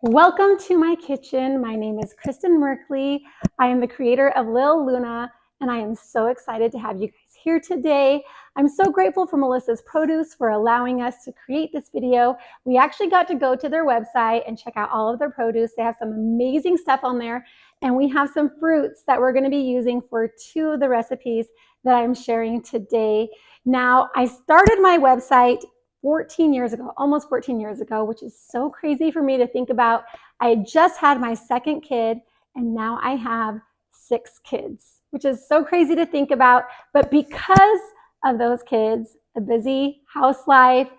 Welcome to my kitchen. My name is Kristen Merkley. I am the creator of Lil Luna, and I am so excited to have you guys here today. I'm so grateful for Melissa's Produce for allowing us to create this video. We actually got to go to their website and check out all of their produce. They have some amazing stuff on there, and we have some fruits that we're going to be using for two of the recipes that I'm sharing today. Now, I started my website 14 years ago, almost 14 years ago, which is so crazy for me to think about. I had just had my second kid, and now I have 6 kids, which is so crazy to think about. But because of those kids, a busy house life,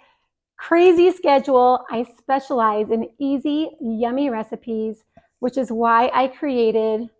crazy schedule, I specialize in easy, yummy recipes, which is why I created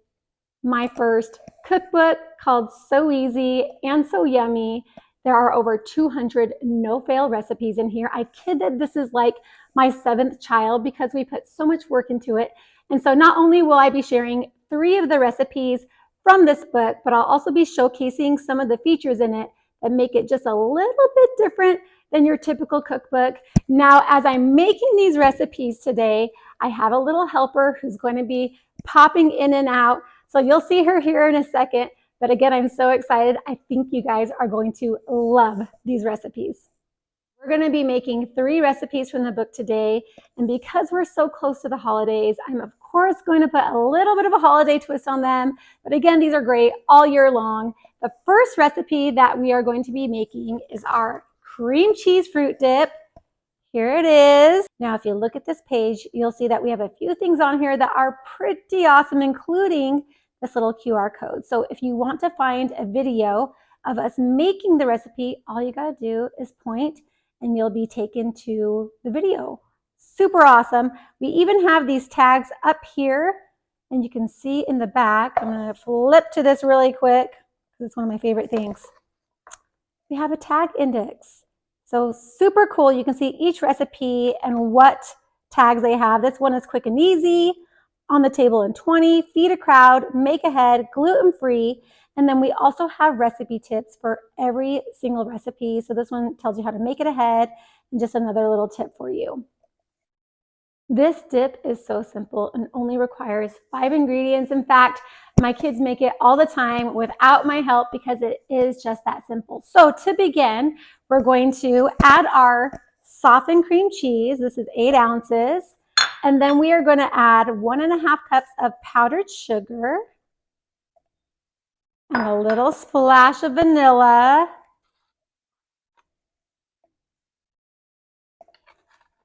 my first cookbook called So Easy and So Yummy. There are over 200 no-fail recipes in here. I kid that this is like my 7th child because we put so much work into it. And so not only will I be sharing 3 of the recipes from this book, but I'll also be showcasing some of the features in it that make it just a little bit different than your typical cookbook. Now, as I'm making these recipes today, I have a little helper who's going to be popping in and out. So you'll see her here in a second. But again, I'm so excited. I think you guys are going to love these recipes. We're going to be making 3 recipes from the book today. And because we're so close to the holidays, I'm of course going to put a little bit of a holiday twist on them. But again, these are great all year long. The first recipe that we are going to be making is our cream cheese fruit dip. Here it is. Now, if you look at this page, you'll see that we have a few things on here that are pretty awesome, including this little QR code. So if you want to find a video of us making the recipe, all you gotta do is point and you'll be taken to the video. Super awesome. We even have these tags up here, and you can see in the back, I'm gonna flip to this really quick because it's one of my favorite things. We have a tag index. So super cool. You can see each recipe and what tags they have. This one is quick and easy, on the table in 20, feed a crowd, make ahead, gluten-free. And then we also have recipe tips for every single recipe. So this one tells you how to make it ahead, and just another little tip for you. This dip is so simple and only requires 5 ingredients. In fact, my kids make it all the time without my help because it is just that simple. So to begin, we're going to add our softened cream cheese. This is 8 ounces. And then we are going to add 1.5 cups of powdered sugar and a little splash of vanilla.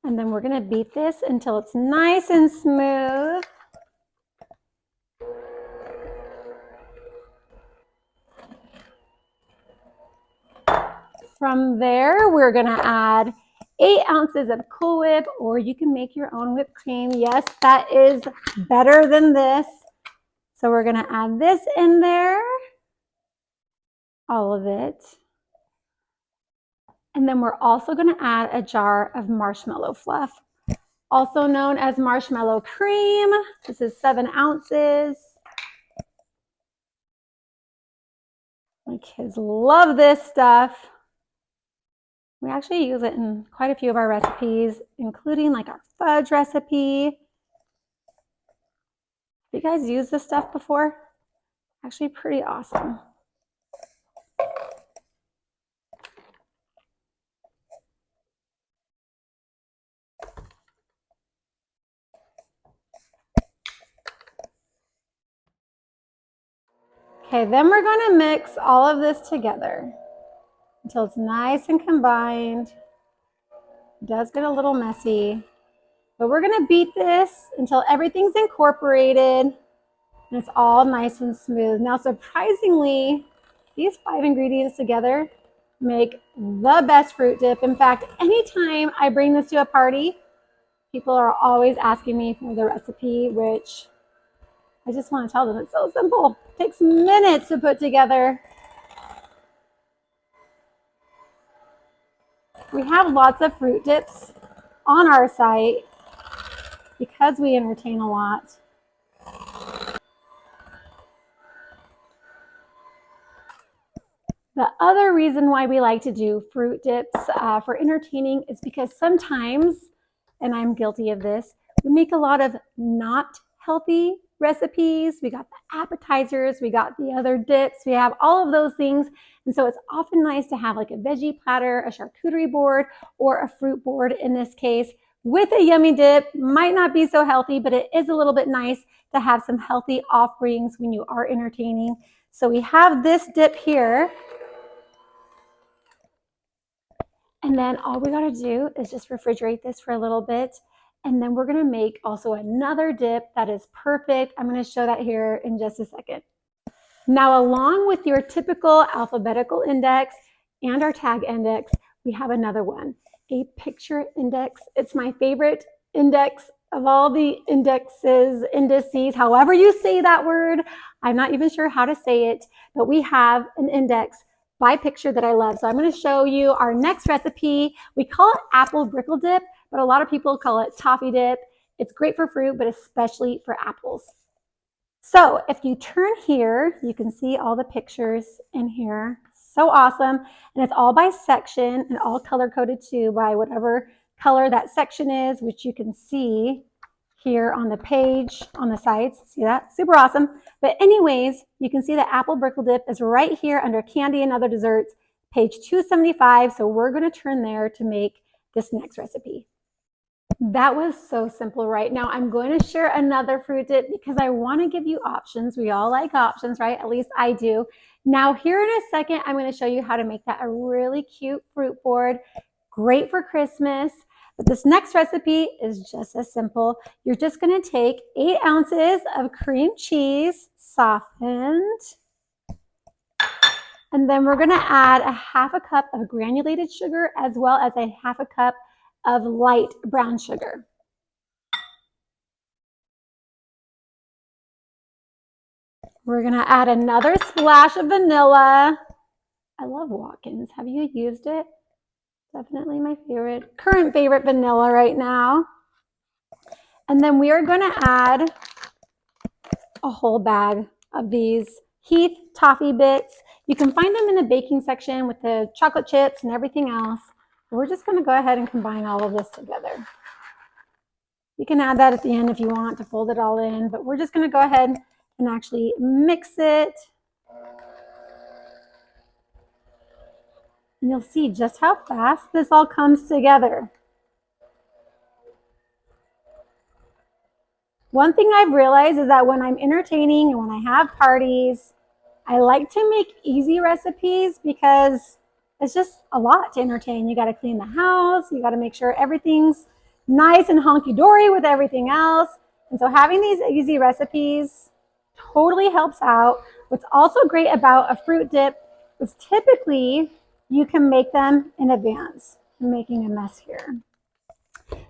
And then we're going to beat this until it's nice and smooth. From there, we're going to add 8 ounces of Cool Whip, or you can make your own whipped cream. Yes, that is better than this. So we're going to add this in there, all of it. And then we're also going to add a jar of marshmallow fluff, also known as marshmallow cream. This is 7 ounces. My kids love this stuff. We actually use it in quite a few of our recipes, including like our fudge recipe. Have you guys used this stuff before? Actually pretty awesome. Okay, then we're going to mix all of this together until it's nice and combined. It does get a little messy, but we're going to beat this until everything's incorporated and it's all nice and smooth. Now, surprisingly, these 5 ingredients together make the best fruit dip. In fact, anytime I bring this to a party, people are always asking me for the recipe, which I just want to tell them it's so simple. It takes minutes to put together. We have lots of fruit dips on our site because we entertain a lot. The other reason why we like to do fruit dips for entertaining is because sometimes, and I'm guilty of this, We make a lot of not healthy recipes. We got the appetizers, we got the other dips, we have all of those things. And so it's often nice to have like a veggie platter, a charcuterie board, or a fruit board in this case, with a yummy dip. Might not be so healthy, but it is a little bit nice to have some healthy offerings when you are entertaining. So we have this dip here. And then all we gotta do is just refrigerate this for a little bit. And then we're gonna make also another dip that is perfect. I'm gonna show that here in just a second. Now, along with your typical alphabetical index and our tag index, we have another one, a picture index. It's my favorite index of all the indices, however you say that word. I'm not even sure how to say it, but we have an index by picture that I love. So I'm going to show you our next recipe. We call it apple brickle dip, but a lot of people call it toffee dip. It's great for fruit, but especially for apples. So if you turn here, you can see all the pictures in here. So awesome. And it's all by section and all color coded too by whatever color that section is, which you can see here on the page on the sides. See that? Super awesome. But anyways, you can see the apple brickle dip is right here under candy and other desserts, page 275. So we're going to turn there to make this next recipe. That was so simple, right? Now I'm going to share another fruit dip because I want to give you options. We all like options, right? At least I do. Now here in a second, I'm going to show you how to make that a really cute fruit board, great for Christmas. But this next recipe is just as simple. You're just going to take 8 ounces of cream cheese, softened. And then we're going to add a half a cup of granulated sugar as well as a half a cup of light brown sugar. We're going to add another splash of vanilla. I love Watkins. Have you used it? Definitely my current favorite vanilla right now. And then we are going to add a whole bag of these Heath toffee bits. You can find them in the baking section with the chocolate chips and everything else. We're just going to go ahead and combine all of this together. You can add that at the end if you want to fold it all in, but we're just going to go ahead and actually mix it. And you'll see just how fast this all comes together. One thing I've realized is that when I'm entertaining and when I have parties, I like to make easy recipes because it's just a lot to entertain. You got to clean the house. You got to make sure everything's nice and honky-dory with everything else. And so having these easy recipes totally helps out. What's also great about a fruit dip is typically you can make them in advance. I'm making a mess here.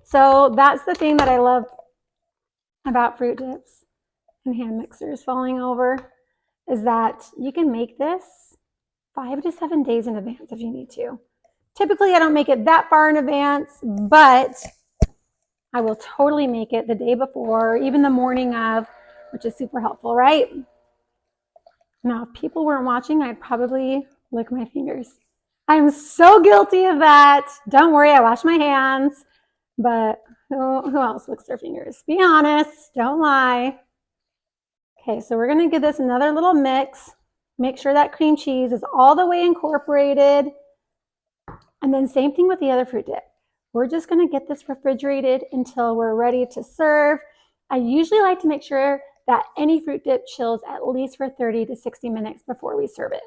So that's the thing that I love about fruit dips and hand mixers falling over, is that you can make this 5 to 7 days in advance if you need to. Typically, I don't make it that far in advance, but I will totally make it the day before, or even the morning of, which is super helpful, right? Now, if people weren't watching, I'd probably lick my fingers. I'm so guilty of that. Don't worry, I wash my hands, but who else licks their fingers? Be honest, don't lie. Okay, so we're gonna give this another little mix. Make sure that cream cheese is all the way incorporated. And then same thing with the other fruit dip. We're just gonna get this refrigerated until we're ready to serve. I usually like to make sure that any fruit dip chills at least for 30 to 60 minutes before we serve it.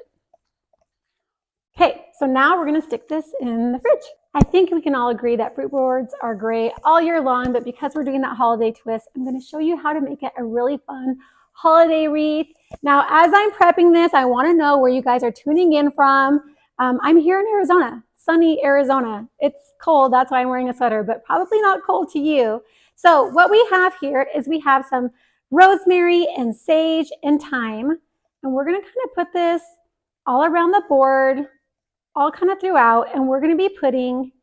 Okay, so now we're gonna stick this in the fridge. I think we can all agree that fruit boards are great all year long, but because we're doing that holiday twist, I'm gonna show you how to make it a really fun holiday wreath. Now, as I'm prepping this, I wanna know where you guys are tuning in from. I'm here in Arizona, sunny Arizona. It's cold, that's why I'm wearing a sweater, but probably not cold to you. So what we have here is we have some rosemary and sage and thyme, and we're gonna kind of put this all around the board, all kind of throughout, and we're going to be putting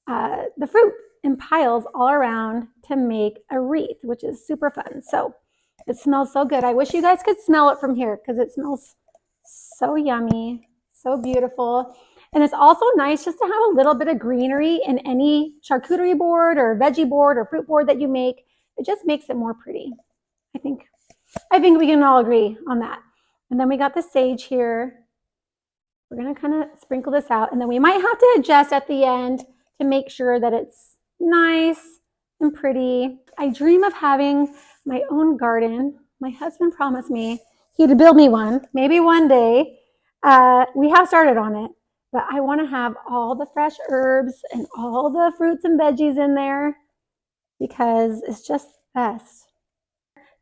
the fruit in piles all around to make a wreath, which is super fun. So it smells so good. I wish you guys could smell it from here because it smells so yummy, so beautiful. And it's also nice just to have a little bit of greenery in any charcuterie board or veggie board or fruit board that you make. It just makes it more pretty. I think we can all agree on that. And then we got the sage here. We're gonna kind of sprinkle this out, and then we might have to adjust at the end to make sure that it's nice and pretty. I dream of having my own garden. My husband promised me he'd build me one, maybe one day. We have started on it, but I want to have all the fresh herbs and all the fruits and veggies in there because it's just the best.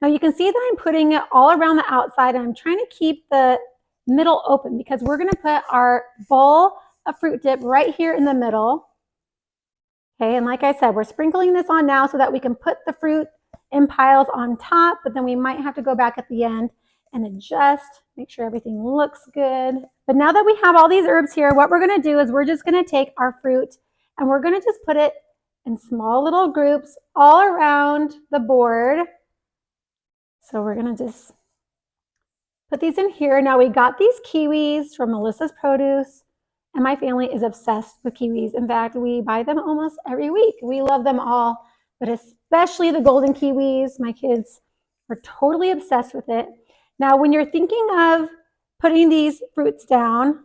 Now you can see that I'm putting it all around the outside, and I'm trying to keep the middle open because we're going to put our bowl of fruit dip right here in the middle. Okay, and like I said, we're sprinkling this on now so that we can put the fruit in piles on top, but then we might have to go back at the end and adjust, make sure everything looks good. But now that we have all these herbs here, what we're going to do is we're just going to take our fruit and we're going to just put it in small little groups all around the board. So we're going to just put these in here. Now we got these kiwis from Melissa's Produce, and my family is obsessed with kiwis. In fact, we buy them almost every week. We love them all, but especially the golden kiwis. My kids are totally obsessed with it. Now, when you're thinking of putting these fruits down,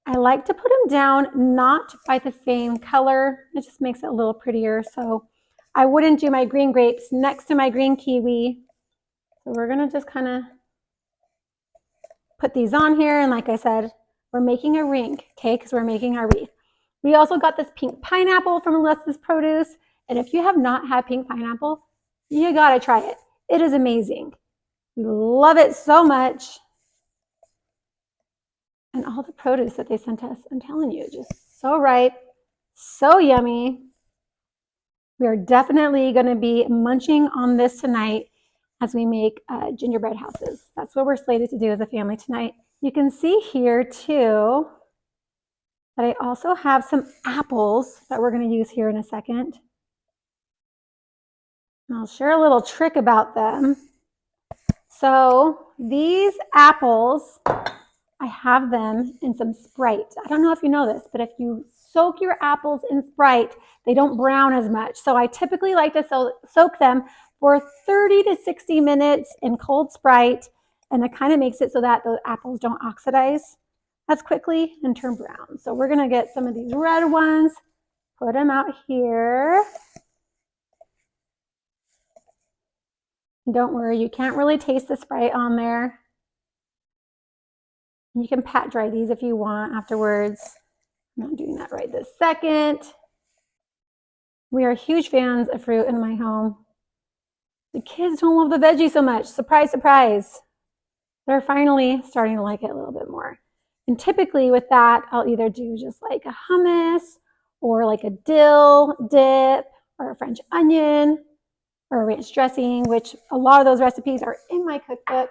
I like to put them down not by the same color. It just makes it a little prettier. So I wouldn't do my green grapes next to my green kiwi. So we're gonna just kind of put these on here. And like I said, we're making a ring, okay, because we're making our wreath. We also got this pink pineapple from Melissa's Produce. And if you have not had pink pineapple, you gotta try it. It is amazing. We love it so much. And all the produce that they sent us, I'm telling you, just so ripe, so yummy. We are definitely gonna be munching on this tonight as we make gingerbread houses. That's what we're slated to do as a family tonight. You can see here too that I also have some apples that we're going to use here in a second. And I'll share a little trick about them. So these apples, I have them in some Sprite. I don't know if you know this, but if you soak your apples in Sprite, they don't brown as much. So I typically like to soak them for 30 to 60 minutes in cold Sprite, and it kind of makes it so that the apples don't oxidize as quickly and turn brown. So we're gonna get some of these red ones, put them out here. And don't worry, you can't really taste the Sprite on there. You can pat dry these if you want afterwards. I'm not doing that right this second. We are huge fans of fruit in my home. The kids don't love the veggie so much. Surprise, surprise. They're finally starting to like it a little bit more. And typically with that, I'll either do just like a hummus or like a dill dip or a French onion or a ranch dressing, which a lot of those recipes are in my cookbook.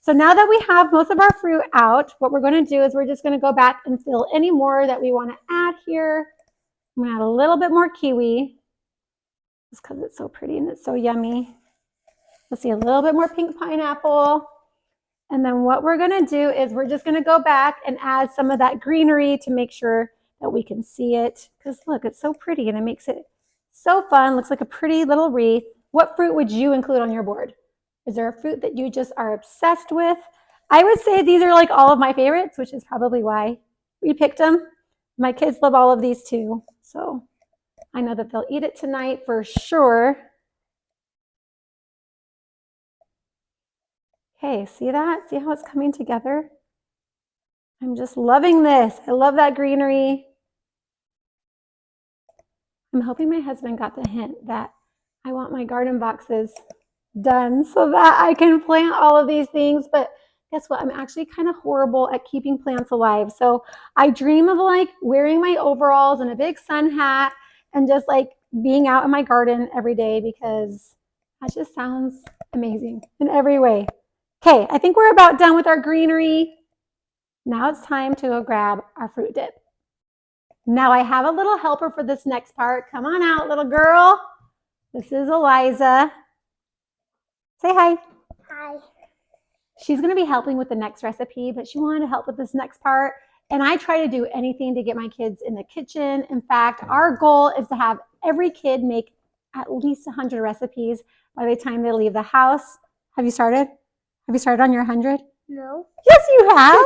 So now that we have most of our fruit out, what we're going to do is we're just going to go back and fill any more that we want to add here. I'm going to add a little bit more kiwi just because it's so pretty and it's so yummy. Let's see, a little bit more pink pineapple. And then what we're going to do is we're just going to go back and add some of that greenery to make sure that we can see it. Because look, it's so pretty and it makes it so fun. Looks like a pretty little wreath. What fruit would you include on your board? Is there a fruit that you just are obsessed with? I would say these are like all of my favorites, which is probably why we picked them. My kids love all of these too. So I know that they'll eat it tonight for sure. Okay, see that? See how it's coming together? I'm just loving this. I love that greenery. I'm hoping my husband got the hint that I want my garden boxes done so that I can plant all of these things. But guess what? I'm actually kind of horrible at keeping plants alive. So I dream of like wearing my overalls and a big sun hat and just like being out in my garden every day because that just sounds amazing in every way. Okay, I think we're about done with our greenery. Now it's time to go grab our fruit dip. Now I have a little helper for this next part. Come on out, little girl. This is Eliza. Say hi. Hi. She's going to be helping with the next recipe, but she wanted to help with this next part. And I try to do anything to get my kids in the kitchen. In fact, our goal is to have every kid make at least 100 recipes by the time they leave the house. Have you started? Have you started on your 100? No. Yes, you have.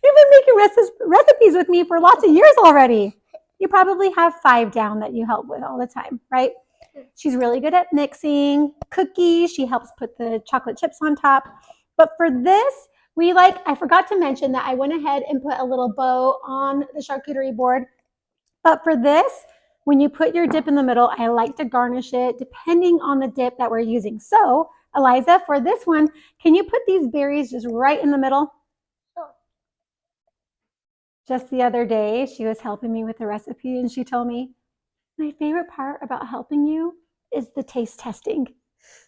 You've been making recipes with me for lots of years already. You probably have 5 down that you help with all the time, right? She's really good at mixing cookies. She helps put the chocolate chips on top. But for this, I forgot to mention that I went ahead and put a little bow on the charcuterie board. But for this, when you put your dip in the middle, I like to garnish it depending on the dip that we're using. So, Eliza, for this one, can you put these berries just right in the middle? Sure. Just the other day, she was helping me with the recipe and she told me, my favorite part about helping you is the taste testing,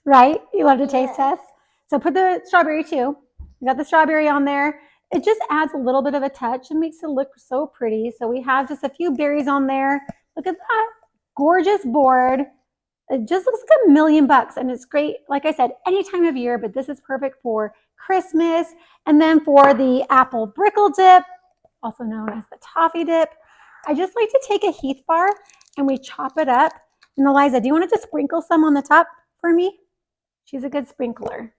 right? You love to taste test? So put the strawberry too. You got the strawberry on there. It just adds a little bit of a touch and makes it look so pretty. So we have just a few berries on there. Look at that gorgeous board. It just looks like $1,000,000 and it's great, like I said, any time of year, but this is perfect for Christmas. And then for the apple Brickle Dip, also known as the toffee dip, I just like to take a Heath bar and we chop it up. And Eliza, do you want to just sprinkle some on the top for me? She's a good sprinkler.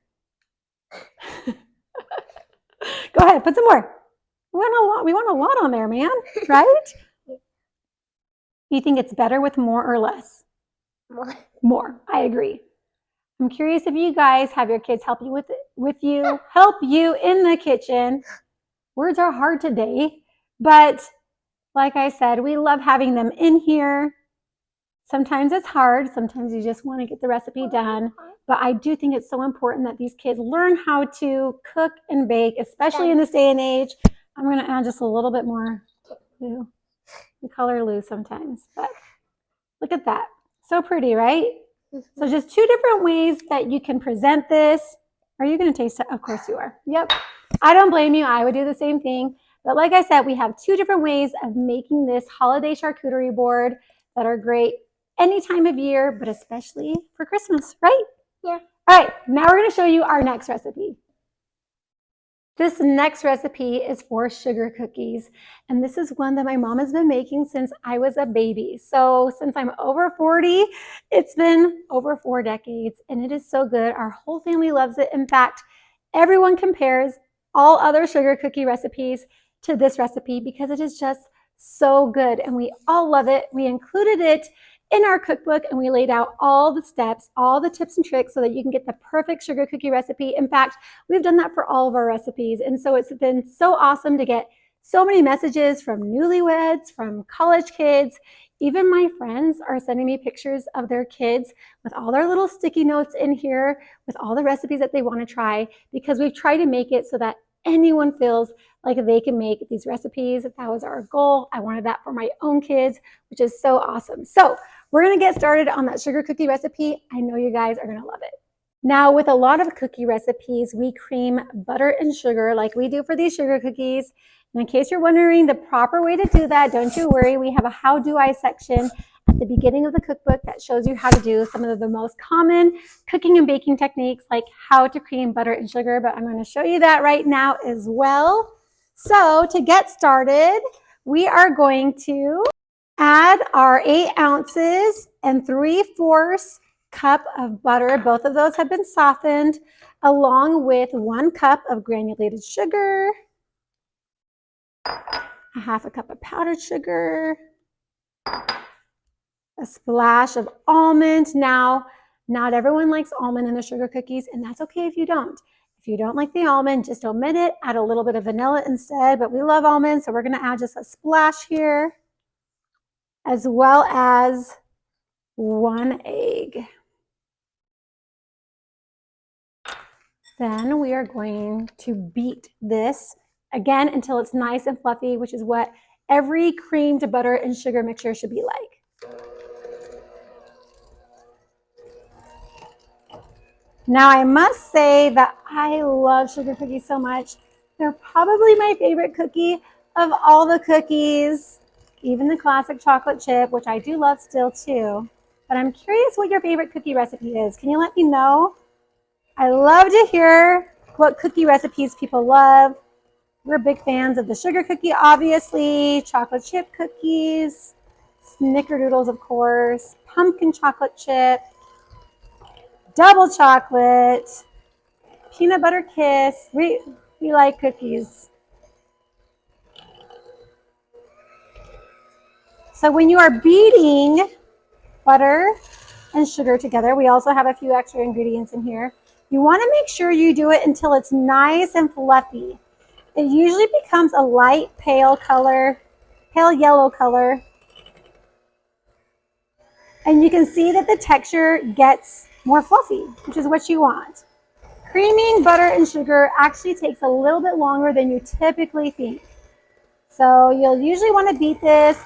Go ahead, put some more. We want a lot on there, man, right? You think it's better with more or less? More. More, I agree. I'm curious if you guys have your kids help you in the kitchen. Words are hard today, but like I said, we love having them in here. Sometimes it's hard. Sometimes you just want to get the recipe done. But I do think it's so important that these kids learn how to cook and bake, especially in this day and age. I'm going to add just a little bit more blue. We color Lou sometimes, but look at that. So pretty, right? So just 2 different ways that you can present this. Are you going to taste it? Of course you are. Yep. I don't blame you. I would do the same thing. But like I said, we have 2 different ways of making this holiday charcuterie board that are great any time of year, but especially for Christmas, right? Yeah. All right, now we're going to show you our next recipe. This next recipe is for sugar cookies, and this is one that my mom has been making since I was a baby. So since I'm over 40, it's been over 4 decades, and it is so good. Our whole family loves it. In fact, everyone compares all other sugar cookie recipes to this recipe because it is just so good, and we all love it. We included it in our cookbook, and we laid out all the steps, all the tips and tricks so that you can get the perfect sugar cookie recipe. In fact, we've done that for all of our recipes, and so it's been so awesome to get so many messages from newlyweds, from college kids. Even my friends are sending me pictures of their kids with all their little sticky notes in here with all the recipes that they want to try, because we've tried to make it so that anyone feels like they can make these recipes. That was our goal. I wanted that for my own kids, which is so awesome. So we're going to get started on that sugar cookie recipe. I know you guys are going to love it. Now, with a lot of cookie recipes, we cream butter and sugar like we do for these sugar cookies. And in case you're wondering the proper way to do that, don't you worry. We have a how do I section at the beginning of the cookbook that shows you how to do some of the most common cooking and baking techniques, like how to cream butter and sugar. But I'm going to show you that right now as well. So to get started, we are going to add our 8 ounces and 3/4 cup of butter. Both of those have been softened, along with 1 cup of granulated sugar, a 1/2 cup of powdered sugar, a splash of almond. Now, not everyone likes almond in the sugar cookies, and that's okay if you don't. If you don't like the almond, just omit it, add a little bit of vanilla instead, but we love almonds, so we're going to add just a splash here, as well as 1 egg. Then we are going to beat this again until it's nice and fluffy, which is what every creamed butter and sugar mixture should be like. Now, I must say that I love sugar cookies so much. They're probably my favorite cookie of all the cookies, even the classic chocolate chip, which I do love still too. But I'm curious what your favorite cookie recipe is. Can you let me know? I love to hear what cookie recipes people love. We're big fans of the sugar cookie, obviously, chocolate chip cookies. Snickerdoodles, of course, pumpkin chocolate chip, double chocolate, peanut butter kiss. We like cookies. So when you are beating butter and sugar together, we also have a few extra ingredients in here. You want to make sure you do it until it's nice and fluffy. It usually becomes a light pale color, pale yellow color. And you can see that the texture gets more fluffy, which is what you want. Creaming butter and sugar actually takes a little bit longer than you typically think. So you'll usually want to beat this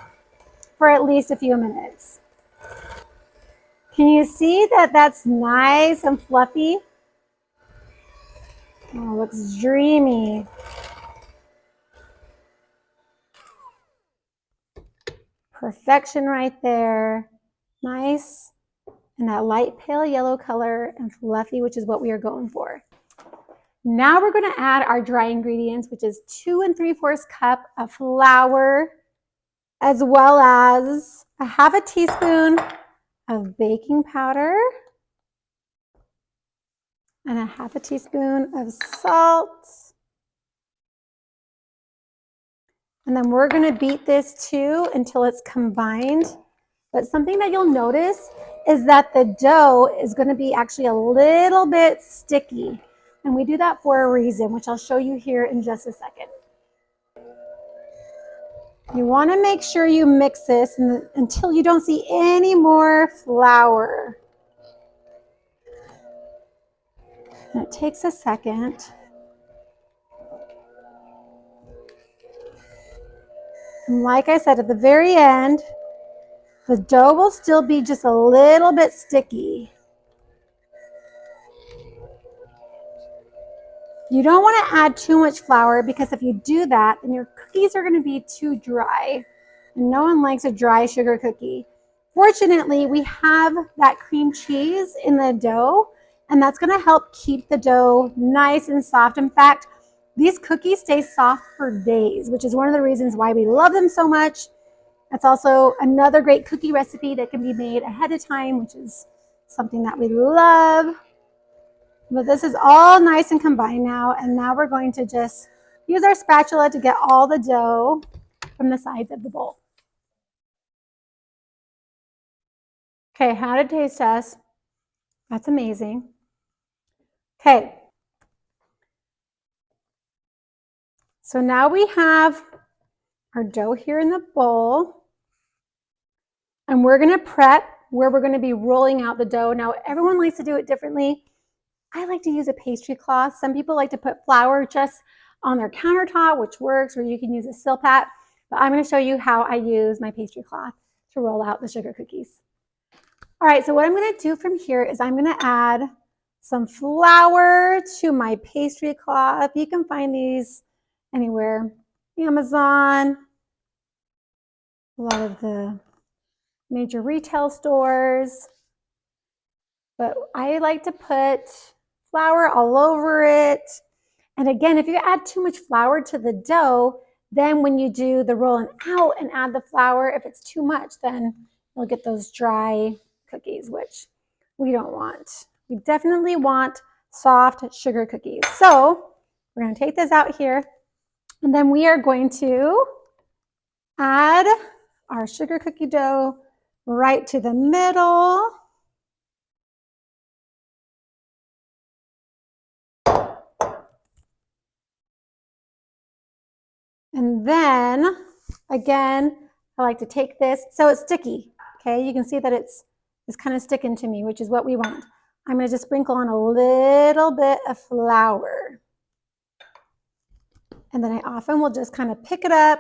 for at least a few minutes. Can you see that that's nice and fluffy? Oh, it looks dreamy. Perfection right there. Nice. And that light pale yellow color and fluffy, which is what we are going for. Now we're going to add our dry ingredients, which is 2 3/4 cup of flour, as well as a 1/2 teaspoon of baking powder and a 1/2 teaspoon of salt. And then we're going to beat this too until it's combined. But something that you'll notice is that the dough is going to be actually a little bit sticky. And we do that for a reason, which I'll show you here in just a second. You want to make sure you mix this until you don't see any more flour. And it takes a second. And like I said, at the very end, the dough will still be just a little bit sticky. You don't want to add too much flour because if you do that, then your cookies are going to be too dry. And no one likes a dry sugar cookie. Fortunately, we have that cream cheese in the dough, and that's going to help keep the dough nice and soft. In fact, these cookies stay soft for days, which is one of the reasons why we love them so much. That's also another great cookie recipe that can be made ahead of time, which is something that we love. But this is all nice and combined now, and now we're going to just use our spatula to get all the dough from the sides of the bowl. Okay, how did it taste test? That's amazing. Okay. So now we have our dough here in the bowl, and we're going to prep where we're going to be rolling out the dough. Now, everyone likes to do it differently. I like to use a pastry cloth. Some people like to put flour just on their countertop, which works, or you can use a Silpat. But I'm going to show you how I use my pastry cloth to roll out the sugar cookies. All right, so what I'm going to do from here is I'm going to add some flour to my pastry cloth. You can find these anywhere. Amazon, a lot of the major retail stores. But I like to put flour all over it. And again, if you add too much flour to the dough, then when you do the rolling out and add the flour, if it's too much, then you'll get those dry cookies, which we don't want. We definitely want soft sugar cookies. So we're going to take this out here, and then we are going to add our sugar cookie dough right to the middle. And then, again, I like to take this, so it's sticky, okay? You can see that it's kind of sticking to me, which is what we want. I'm going to just sprinkle on a little bit of flour. And then I often will just kind of pick it up,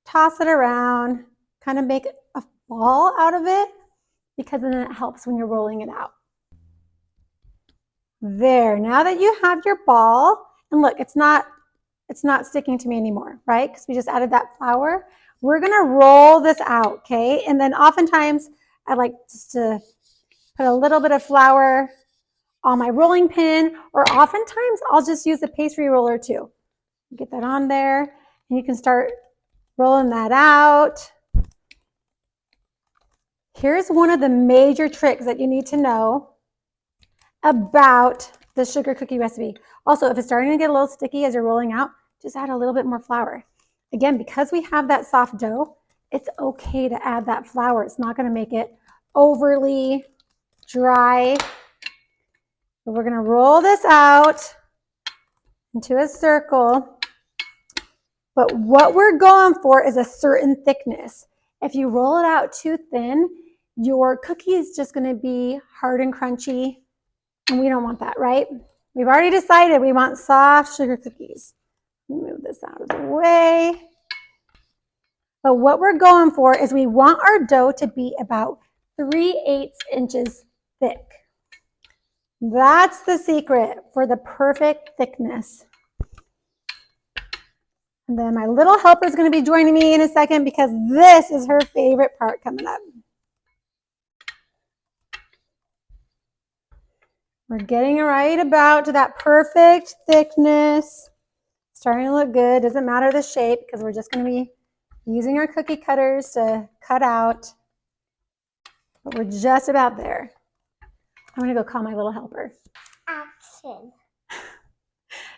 toss it around, kind of make a ball out of it, because then it helps when you're rolling it out. There, now that you have your ball, and look, it's not sticking to me anymore, right? Because we just added that flour. We're going to roll this out, okay? And then oftentimes I like just to put a little bit of flour on my rolling pin, or oftentimes I'll just use a pastry roller too. Get that on there, and you can start rolling that out. Here's one of the major tricks that you need to know about the sugar cookie recipe. Also, if it's starting to get a little sticky as you're rolling out, just add a little bit more flour. Again, because we have that soft dough, it's okay to add that flour. It's not going to make it overly dry. So we're going to roll this out into a circle. But what we're going for is a certain thickness. If you roll it out too thin, your cookie is just going to be hard and crunchy, and we don't want that, right? We've already decided we want soft sugar cookies. Move this out of the way. But what we're going for is we want our dough to be about 3/8 inches thick. That's the secret for the perfect thickness. And then my little helper is going to be joining me in a second because this is her favorite part coming up. We're getting right about to that perfect thickness. Starting to look good. Doesn't matter the shape because we're just going to be using our cookie cutters to cut out. But we're just about there. I'm going to go call my little helper. Action.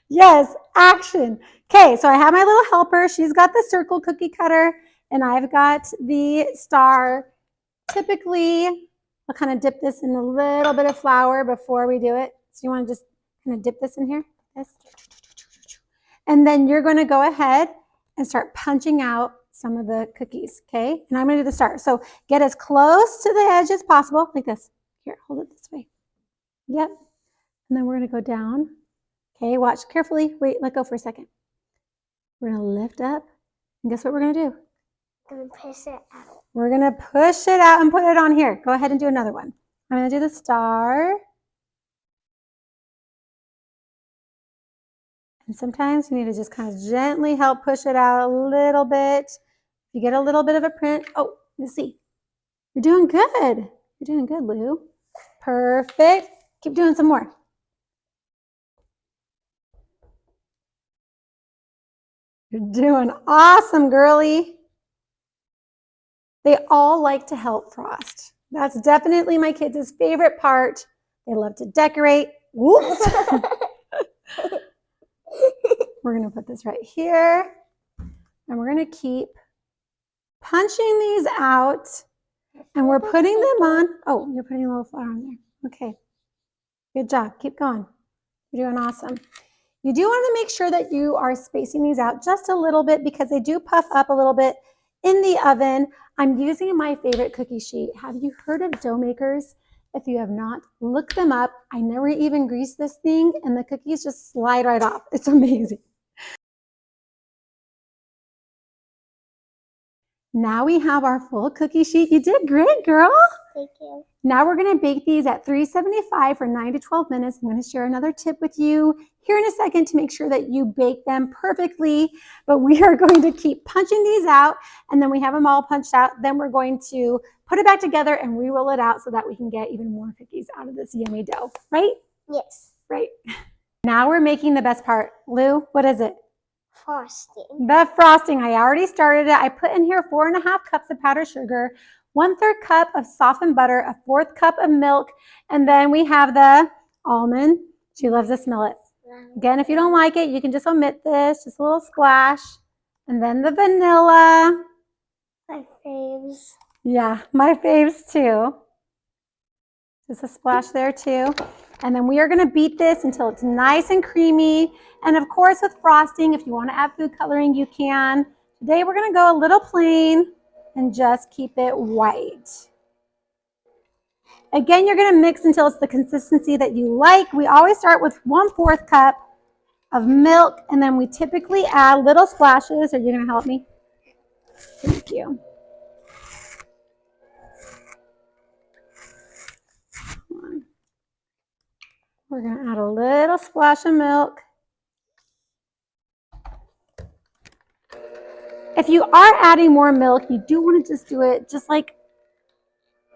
Yes, action. Okay, so I have my little helper. She's got the circle cookie cutter, and I've got the star. Typically, I'll kind of dip this in a little bit of flour before we do it. So you want to just kind of dip this in here. This. And then you're going to go ahead and start punching out some of the cookies, okay? And I'm going to do the star. So get as close to the edge as possible, like this. Here, hold it this way. Yep. And then we're going to go down. Okay, watch carefully. Wait, let go for a second. We're going to lift up. And guess what we're going to do? I'm going to push it out. We're going to push it out and put it on here. Go ahead and do another one. I'm going to do the star. And sometimes you need to just kind of gently help push it out a little bit. You get a little bit of a print. Oh, let's see. You're doing good. You're doing good, Lou. Perfect. Keep doing some more. You're doing awesome, girly. They all like to help frost. That's definitely my kids' favorite part. They love to decorate. Whoops. We're going to put this right here. And we're going to keep punching these out. And we're putting them on. Oh, you're putting a little flour on there. Okay. Good job. Keep going. You're doing awesome. You do want to make sure that you are spacing these out just a little bit because they do puff up a little bit in the oven. I'm using my favorite cookie sheet. Have you heard of dough makers? If you have not, look them up. I never even grease this thing and the cookies just slide right off. It's amazing. Now we have our full cookie sheet. You did great, girl. Thank you. Now we're going to bake these at 375 for 9 to 12 minutes. I'm going to share another tip with you here in a second to make sure that you bake them perfectly. But we are going to keep punching these out, and then we have them all punched out. Then we're going to put it back together and re-roll it out so that we can get even more cookies out of this yummy dough, right? Yes. Right. Now we're making the best part. Lou, what is it? Frosting. The frosting. I already started it. I put in here 4.5 cups of powdered sugar, 1/3 cup of softened butter, a 1/4 cup of milk, and then we have the almond. She loves to smell it. Again, if you don't like it, you can just omit this, just a little splash. And then the vanilla. My faves. Yeah, my faves too. Just a splash there too. And then we are going to beat this until it's nice and creamy. And of course with frosting, if you want to add food coloring, you can. Today we're going to go a little plain and just keep it white. Again, you're going to mix until it's the consistency that you like. We always start with 1/4 cup of milk, and then we typically add little splashes. Are you going to help me? Thank you. We're going to add a little splash of milk. If you are adding more milk, you do want to just do it just like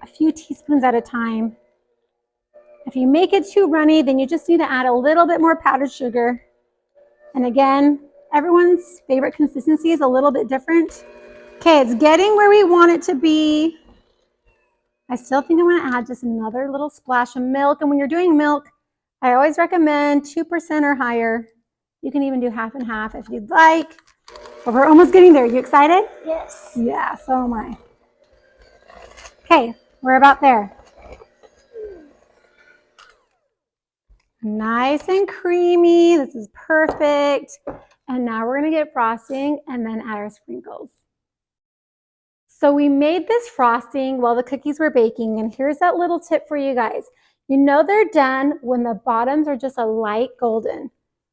a few teaspoons at a time. If you make it too runny, then you just need to add a little bit more powdered sugar. And again, everyone's favorite consistency is a little bit different. Okay, it's getting where we want it to be. I still think I'm going to add just another little splash of milk. And when you're doing milk, I always recommend 2% or higher. You can even do half and half if you'd like. But we're almost getting there. You excited? Yes. Yeah, so am I. Okay, we're about there. Nice and creamy. This is perfect. And now we're going to get frosting and then add our sprinkles. So we made this frosting while the cookies were baking, and here's that little tip for you guys. You know they're done when the bottoms are just a light golden.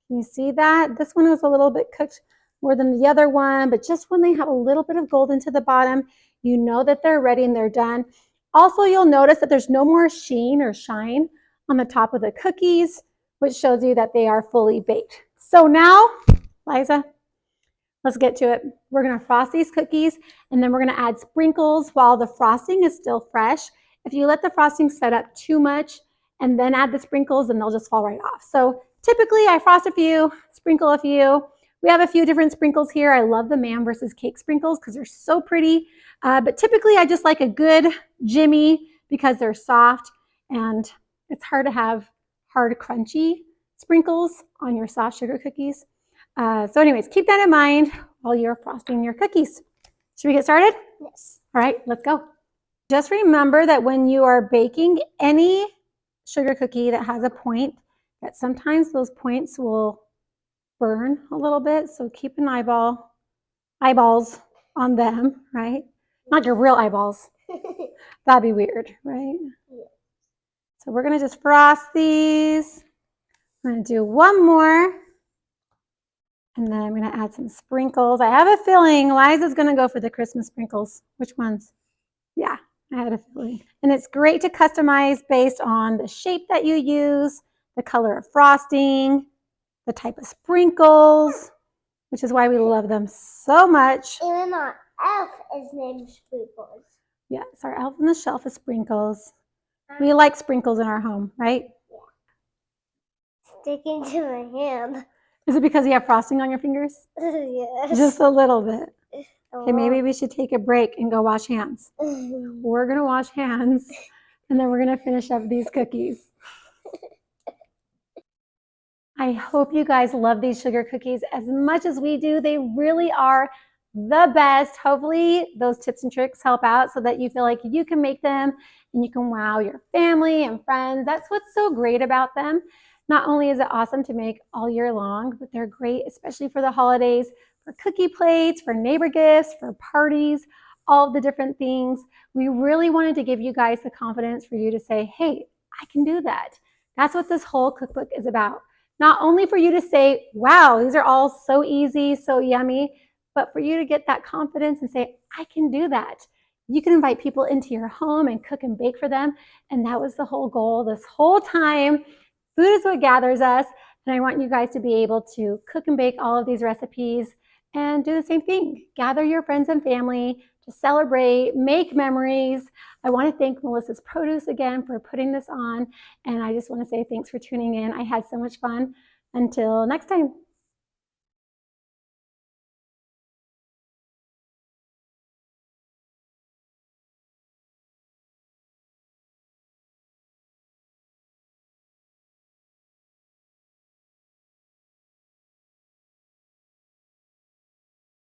Can you see that? This one was a little bit cooked more than the other one, but just when they have a little bit of golden to the bottom, you know that they're ready and they're done. Also, you'll notice that there's no more sheen or shine on the top of the cookies, which shows you that they are fully baked. So now, Liza, let's get to it. We're going to frost these cookies, and then we're going to add sprinkles while the frosting is still fresh. If you let the frosting set up too much and then add the sprinkles, then they'll just fall right off. So typically I frost a few, sprinkle a few. We have a few different sprinkles here. I love the man versus cake sprinkles because they're so pretty. But typically I just like a good Jimmy because they're soft, and it's hard to have hard, crunchy sprinkles on your soft sugar cookies. So anyways, keep that in mind while you're frosting your cookies. Should we get started? Yes. All right, let's go. Just remember that when you are baking any sugar cookie that has a point, that sometimes those points will burn a little bit. So keep an eyeballs on them, right? Not your real eyeballs. That'd be weird, right? Yeah. So we're gonna just frost these. I'm gonna do one more. And then I'm going to add some sprinkles. I have a feeling Liza's going to go for the Christmas sprinkles. Which ones? Yeah, I had a feeling. And it's great to customize based on the shape that you use, the color of frosting, the type of sprinkles, which is why we love them so much. Even our elf is named Sprinkles. Yes, our elf on the shelf is sprinkles. We like sprinkles in our home, right? Yeah. Sticking to my hand. Is it because you have frosting on your fingers? Yes. Just a little bit. Okay, maybe we should take a break and go wash hands. We're going to wash hands, and then we're going to finish up these cookies. I hope you guys love these sugar cookies as much as we do. They really are the best. Hopefully those tips and tricks help out so that you feel like you can make them and you can wow your family and friends. That's what's so great about them. Not only is it awesome to make all year long, but they're great, especially for the holidays, for cookie plates, for neighbor gifts, for parties, all of the different things. We really wanted to give you guys the confidence for you to say, hey, I can do that. That's what this whole cookbook is about. Not only for you to say, wow, these are all so easy, so yummy, but for you to get that confidence and say, I can do that. You can invite people into your home and cook and bake for them. And that was the whole goal this whole time. Food is what gathers us, and I want you guys to be able to cook and bake all of these recipes and do the same thing. Gather your friends and family to celebrate, make memories. I want to thank Melissa's Produce again for putting this on, and I just want to say thanks for tuning in. I had so much fun. Until next time.